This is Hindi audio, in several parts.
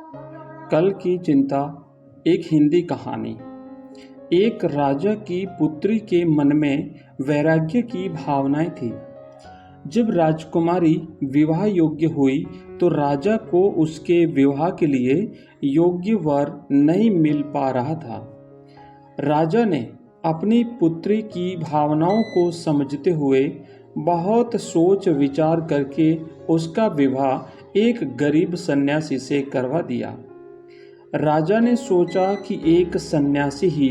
कल की चिंता। एक हिंदी कहानी। एक राजा की पुत्री के मन में वैराग्य की भावनाएं थी। जब राजकुमारी विवाह योग्य हुई तो राजा को उसके विवाह के लिए योग्य वर नहीं मिल पा रहा था। राजा ने अपनी पुत्री की भावनाओं को समझते हुए बहुत सोच विचार करके उसका विवाह एक गरीब सन्यासी से करवा दिया। राजा ने सोचा कि एक सन्यासी ही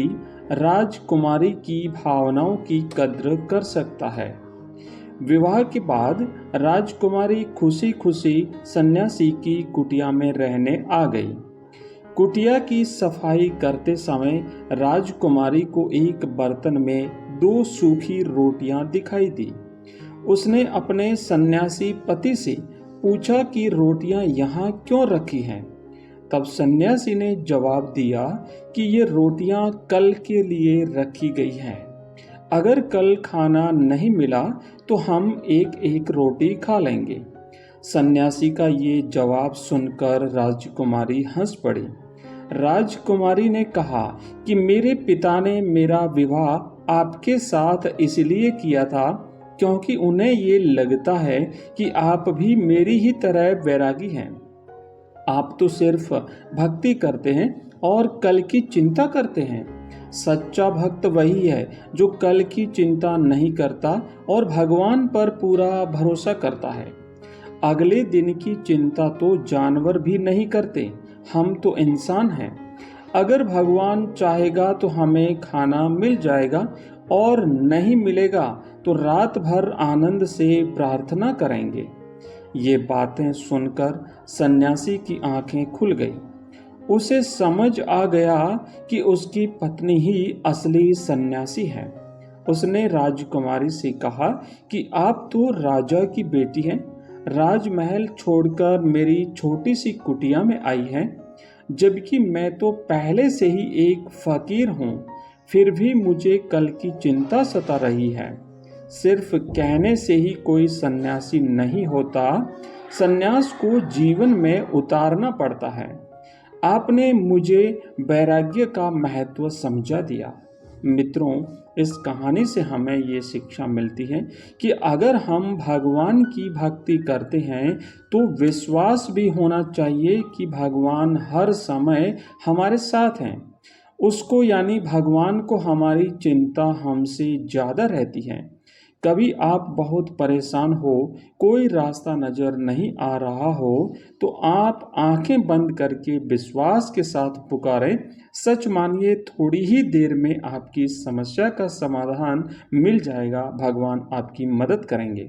राजकुमारी की भावनाओं की कद्र कर सकता है। विवाह के बाद राजकुमारी खुशी खुशी सन्यासी की कुटिया में रहने आ गई। कुटिया की सफाई करते समय राजकुमारी को एक बर्तन में 2 सूखी रोटियां दिखाई दी। उसने अपने सन्यासी पति से पूछा कि रोटियां यहाँ क्यों रखी हैं? तब सन्यासी ने जवाब दिया कि ये रोटियां कल के लिए रखी गई हैं। अगर कल खाना नहीं मिला तो हम एक एक रोटी खा लेंगे। सन्यासी का ये जवाब सुनकर राजकुमारी हंस पड़ी। राजकुमारी ने कहा कि मेरे पिता ने मेरा विवाह आपके साथ इसलिए किया था क्योंकि उन्हें ये लगता है कि आप भी मेरी ही तरह वैरागी हैं। आप तो सिर्फ भक्ति करते हैं और कल की चिंता करते हैं। सच्चा भक्त वही है जो कल की चिंता नहीं करता और भगवान पर पूरा भरोसा करता है। अगले दिन की चिंता तो जानवर भी नहीं करते, हम तो इंसान हैं। अगर भगवान चाहेगा तो हमें खाना मिल जाएगा और नहीं मिलेगा तो रात भर आनंद से प्रार्थना करेंगे। ये बातें सुनकर सन्यासी की आंखें खुल गई। उसे समझ आ गया कि उसकी पत्नी ही असली सन्यासी है। उसने राजकुमारी से कहा कि आप तो राजा की बेटी हैं, राजमहल छोड़कर मेरी छोटी सी कुटिया में आई हैं, जबकि मैं तो पहले से ही एक फकीर हूँ। फिर भी मुझे कल की चिंता सता रही है। सिर्फ कहने से ही कोई सन्यासी नहीं होता, सन्यास को जीवन में उतारना पड़ता है। आपने मुझे वैराग्य का महत्व समझा दिया। मित्रों, इस कहानी से हमें ये शिक्षा मिलती है कि अगर हम भगवान की भक्ति करते हैं तो विश्वास भी होना चाहिए कि भगवान हर समय हमारे साथ हैं। उसको यानी भगवान को हमारी चिंता हमसे ज़्यादा रहती है। कभी आप बहुत परेशान हो, कोई रास्ता नज़र नहीं आ रहा हो, तो आप आंखें बंद करके विश्वास के साथ पुकारें। सच मानिए, थोड़ी ही देर में आपकी समस्या का समाधान मिल जाएगा। भगवान आपकी मदद करेंगे।